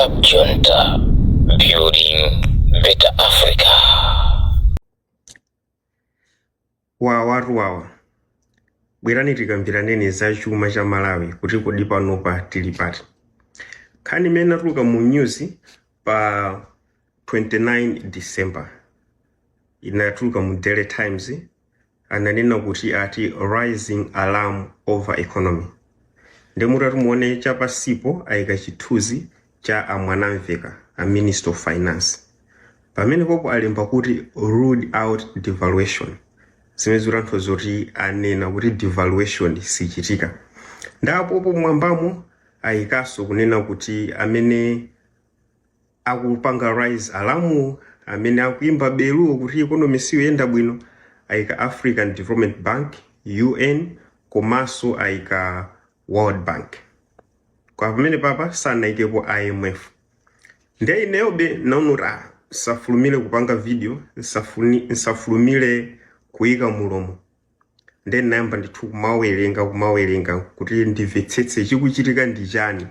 Club Junta, building better Africa. Wawa bwerani tikambirane za chuma cha Malawi kuti kodi panopa tili pati. Nkhani imene inatuluka mu news pa 29 December inatuluka mu Daily Times ananena kuti ati rising alarm over economy. Ndemutatu muone chapasipo ayika chithunzi cha Mwanamveka, a Minister of Finance. Pamene popo alemba kuti ruled out devaluation. Zimezura ntho zoti anena kuti devaluation sichitika. Ndapopo mwambamo ayikaso kunena kuti amene akupanga rise alarm, amene akuimba belu kuti economy siyenda bwino, ayika African Development Bank, UN, komanso ayika World Bank. Kwa pamene papa sana ikepo IMF. Nde ineyobe naunura safulumile kupanga video, safulumile kuika mulomo. Nde nayamba ndithu kumawerenga kuti ndimvetsetse chikuchitika ndi chani.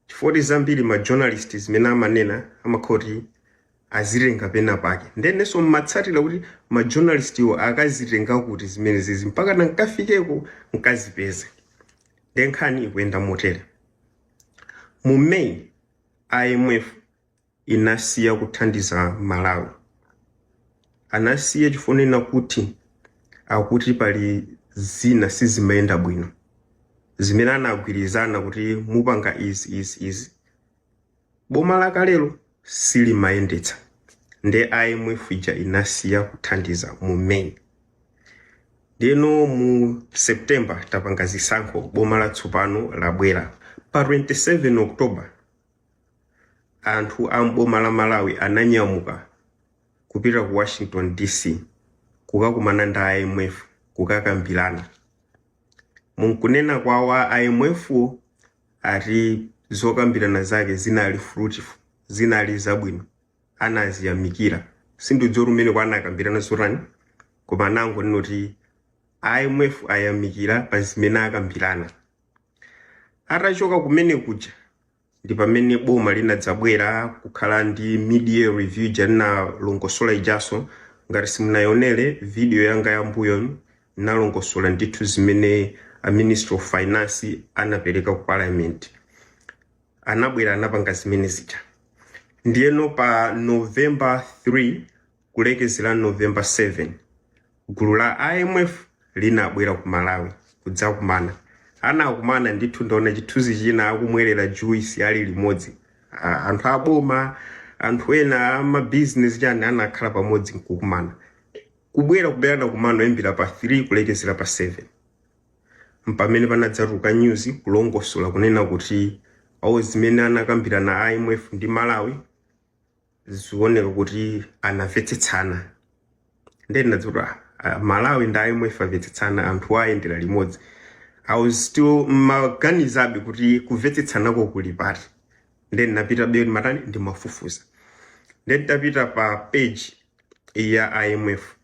Chifukwa zambiri ma journalists zimene amanena amakhoti azirenga pena pake. Nde neso mmatsatira kuti ma journalists iwo akazitenga kuti zimene zizi mpaka nankafikeko nkazipeze. Nde nkhani ikuenda motere. Mu May, IMF inasiya kuthandiza Malawi. Anasiya chifonena kuti akuti pali zina sizimayenda bwino. Zimene anagwirizana kuti mupanga izi. Boma lakalelo silimayendetsa. Nde IMF ija inasiya kuthandiza mu May. Deno mu September tapanga zisankho boma latsopano labwera. Pa 27 October anthu amboma la Malawi ananyamuka kupita ku Washington DC kukakumana ndi IMF kukakambirana. Munkunena kwawa IMF ati zokambirana zake zinali fruitful, zinali zabwino, anaziyamikira. Sindidzo rumene kwa anakambirana zotani, koma nango ninoti IMF ayamikira pa zimene akambirana. Atachoka kumene kuja ndi pamene boma linadzabwera kukhala ndi media review jana longosola ijaso ngati simunayonere video yanga yambuyo nalongosola ndithu zimene a Minister of Finance anapereka ku Parliament. Anabwera anapanga zimene zija. Ndiyeno pa November 3 kulekezera November 7 gulu la IMF linabwera ku Malawi kudzakumana. Anakumana ndithu ndaona chithunzi china akumwerera juice ali limodzi. Anthu aboma, anthu ena ama business chani anakhala pamodzi kukumana. Kubwera kumano embira pa 3 kulekezera pa 7. Mpamene panadzaruka news kulongosola kunena kuti awo zimene anakambira na IMF ndi Malawi zioneka kuti anamvetsetsana. Nde ndadzura Malawi ndi IMF amvetsetsana, anthu ayendera limodzi. I was still maganizabe kuti kumvetsetsana kuli pati. Then napita be matani ndi mafufuza. Then tapita pa page ya IMF.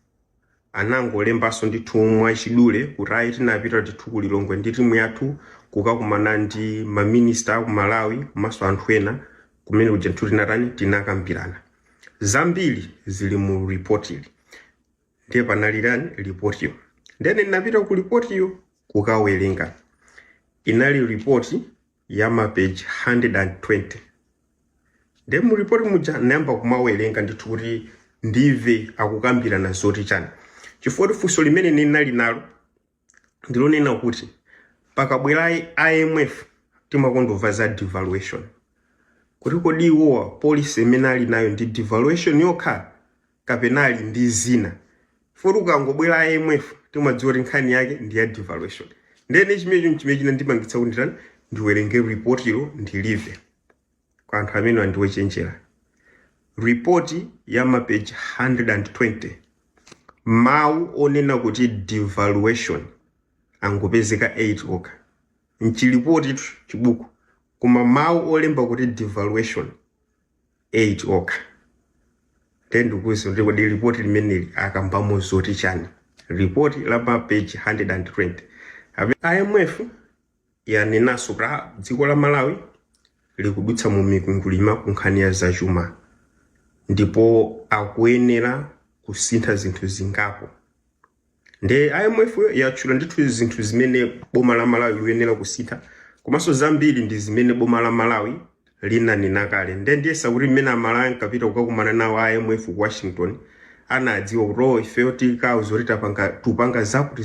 Anangolembaso ndithu mwachidule kuti napita ndithu kulilongwe nditi mwathu kukakumana ndi ma minister ku Malawi komanso anthu ena kumene kuja nthu tinatani tinakambirana. Zambiri zili mu report ili. Ndiye panalirani report yo. Then napita ku report yo kukawerenga. Inali report ya mapage 120. Then mu report muja namba kumawerenga ndithu kuti ndive akukambirana zoti chani. Chifukwa funso limene ninali nalo ndilonena kuti pakabwera IMF timakondova za devaluation. Kuti kodi iwowa policy imene ali nayo ndi devaluation yokha kapena ali ndi zina. Furuka ukangobwera IMF timadziwa kuti nkhani yake ndi ya devaluation. Ndene chimene ndimangitsa kuti ndani ndiwerenge report ilo ndilive. Kwa anthu amene andiwechenjera. Report ya mapage 120. Mau onena kuti devaluation angopezeka 8 okha. Nchilipoti chibuku kuma mau olemba kuti devaluation 8 okha. Then ndikuiso ndiko di report limeneli akambamo zoti chani. Report la page 120. IMF yanenaso pra dziko la Malawi likudutsa mu mikwingwirima ku nkhani ya zachuma, ndipo akuyenera kusintha zinthu zingapo. Nde IMF yatchula ndithu zinthu zimene boma la Malawi liyenera kusintha, komanso zambiri ndi zimene boma la Malawi linanena kale. Nde ndiyesa kuti mmene Amalawi ankapita kukakumana nawo IMF ku Washington anadziwa kuti ifeyo tikauza kuti tupanga zakuti.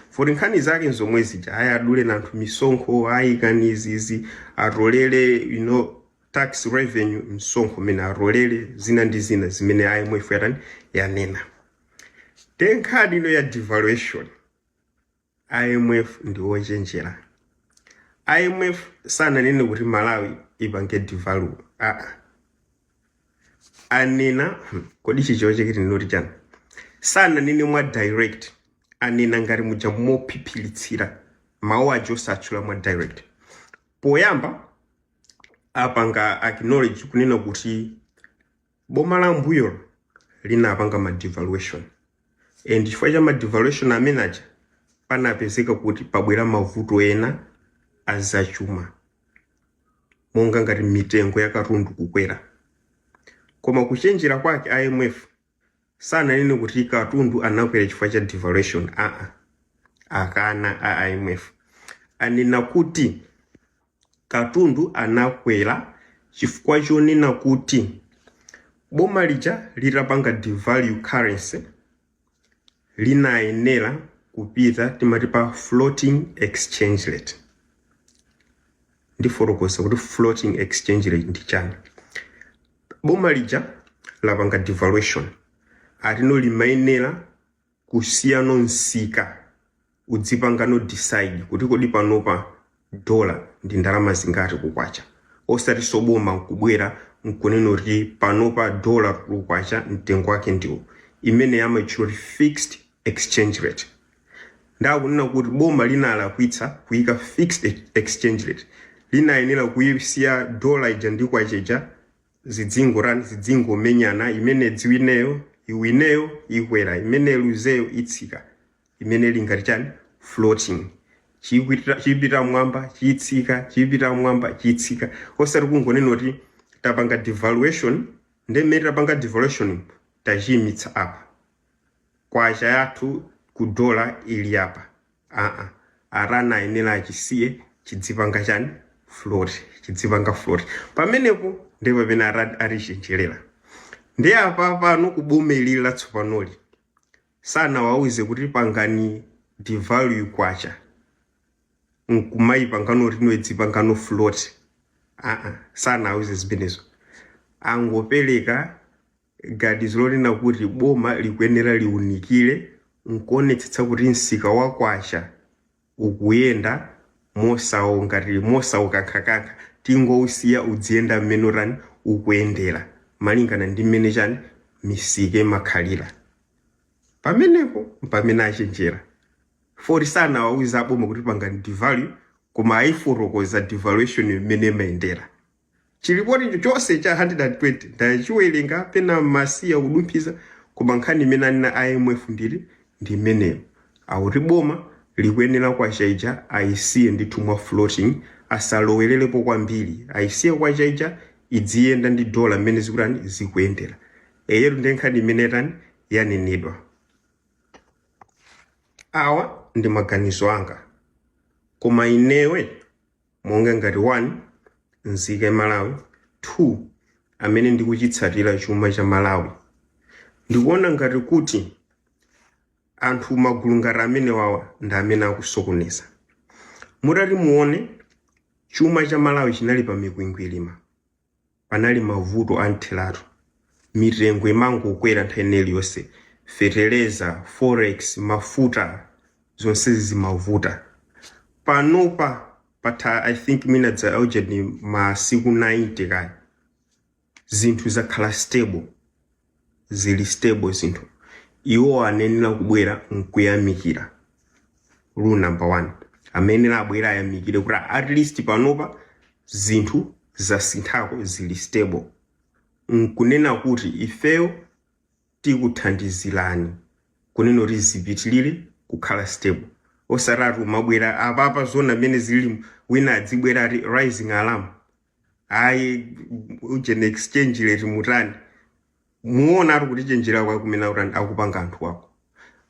Foti nkhani zake nzomwe zija adule na anthu misonkho, ayikanizizi, atolere tax revenue msonkho mene atolere zina ndi zina zimene IMF yanena. Tenkhani ino ya devaluation, IMF ndi wochenjera. IMF sananene kuti Malawi ipange devalue. Anena kodi chichoche kiti ndinoti chani. Sananene mwa direct, anena ngati muja mophipilitsira, mawu ajo satchula mwa direct. Poyamba apanga acknowledge kunena kuti boma la mbuyo linapanga ma devaluation. And chifukwa cha ma devaluation amenaja panapezeka kuti pabwera mavuto ena azachuma, monga ngati mitengo ya katundu kukwera. Koma kuchenjera kwake IMF sananene kuti katundu anakwera chifukwa cha devaluation. Akana IMF anena kuti katundu anakwera chifukwa chonena kuti boma lija litapanga devalue currency linayenera kupita timati pa floating exchange rate. Ndiforokosa kuti floating exchange rate ndi chani. Boma lija lapanga devaluation, atino limayenera kusiyano nsika udzipangano decide kuti kodi panopa dollar ndi ndalama zingati kukwacha. Osati soboma kubwera nkuneno kuti panopa dollar kukwacha mtengo wake ndiwo. Imene yamatchula fixed exchange rate. Ndakunena kuti boma linalakwitsa kuyika fixed exchange rate. Linayenera kuyisiya dollar ija ndi kwacha zidzingo menyana, imene dziwineyo iwineyo ikwera, imene luzeyo itsika, imene lingati chani floating. Chipita mwamba chitsika, chipita mwamba chitsika. Osati kungonena kuti tapanga devaluation, ndemene tapanga devaluation tachimitsa apa kwacha yathu ku dollar ili apa. Arana ayenera achisiye chidzipanga chani float, chidzipanga float. Pamenepo ndipo pamene arichenjerera. Ndi apa pano kubomeli latsopanoli sana wauze kuti pangani devalue kwacha nkumai pangano rino edzipangano float. Sana auze zimenezo. Angopeleka ganizo lina kuti boma likuyenera liunikire nkuonetsetsa kuti nsika wa kwacha ukuyenda mosaukankhakakha tingousiya udzienda mmene ukuyendera malingana ndi mmene chani misike makhalira. Pamenepo pamene achenjera. Fori sana wauza boma kuti pangani devalue, koma aiforokoza devaluation imene mayendera. Chilipoti chose cha 120 ndachiwerenga pena masiya kudumphisa, koma nkhani imene anena IMF ndi imeneyo. Akuti boma likuyenera kwacha ija ayisiye ndithu mwa floating, asalowererepo kwambiri, ayisiye kwacha ija idziyenda ndi dollar mmene zikuyendera. Eyeru ndi nkhani imene yanenedwa. Awa ndi maganizo anga, koma inewe monga ngati 1 nzika ya Malawi, 2 amene ndikuchitsatira chuma cha Malawi, ndikuona ngati kuti anthu magulu ngati amene wawa ndi amene akusokoneza. Mutati muone chuma cha Malawi chinali pa mikwingwirima, panali mavuto anthelatu, mitengo imangokwera nthawi iliyonse, fertilizer, forex, mafuta, zonse zimavuta. Panopa pata I think mina dza aujeni masiku 90 kaya zinthu zakhala stable, zili stable zinthu. Iwo anenera kubwera nkuyamikira. Rule number 1, amene abwera ayamikire kuti at least panopa zinthu zasinthako zili stable. Nkunena kuti ifeyo tikuthandizirani kunena kuti zipitilire kukhala stable. Osaratu mabwera apapa zona mene zili wina adzibwera rising alarm hayi ujeni exchange rate mutani muona ari kuti chenjera kwako kumene kuti akupanga anthu ako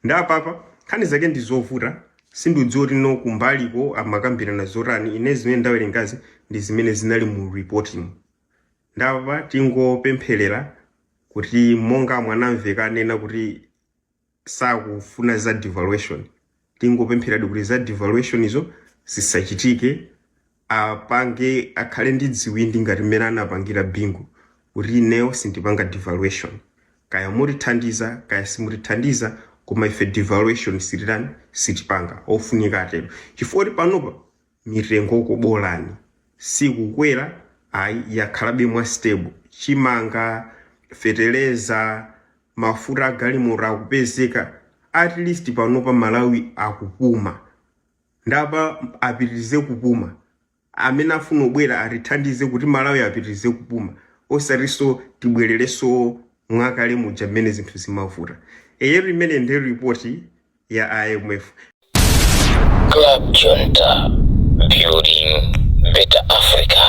ndapapa nkhani zake ndizovuta sindidziwa kuti no kumbaliko amakambirana zotani ine zimene ndawerengazi ndi zimene zinali mu reporting ndapapa tingopempherera kuti monga mwanamveka anena kuti sakufuna za devaluation tingopempheradi kuti za devaluation izo zisachitike apange akhale ndi dziwindi ngati mmene anapangira Bingu kuti ineyo sindipanga devaluation kaya mutithandiza kaya simutithandiza koma ife devaluation sitipanga ofunika atero chifukwa kuti panopa mitengo kubolani sikukwera ayi yakhalabe mwa stable chimanga feteleza mafuta galimoto akupezeka at least panopa Malawi akupuma ndapa apitirize kupuma amene afuna kubwera atithandize kuti Malawi apitirize kupuma osariso tibwerereso mwakale muja mmene zinthu zimavuta eye rimene ndi report ya IMF. Club Junta, building better Africa.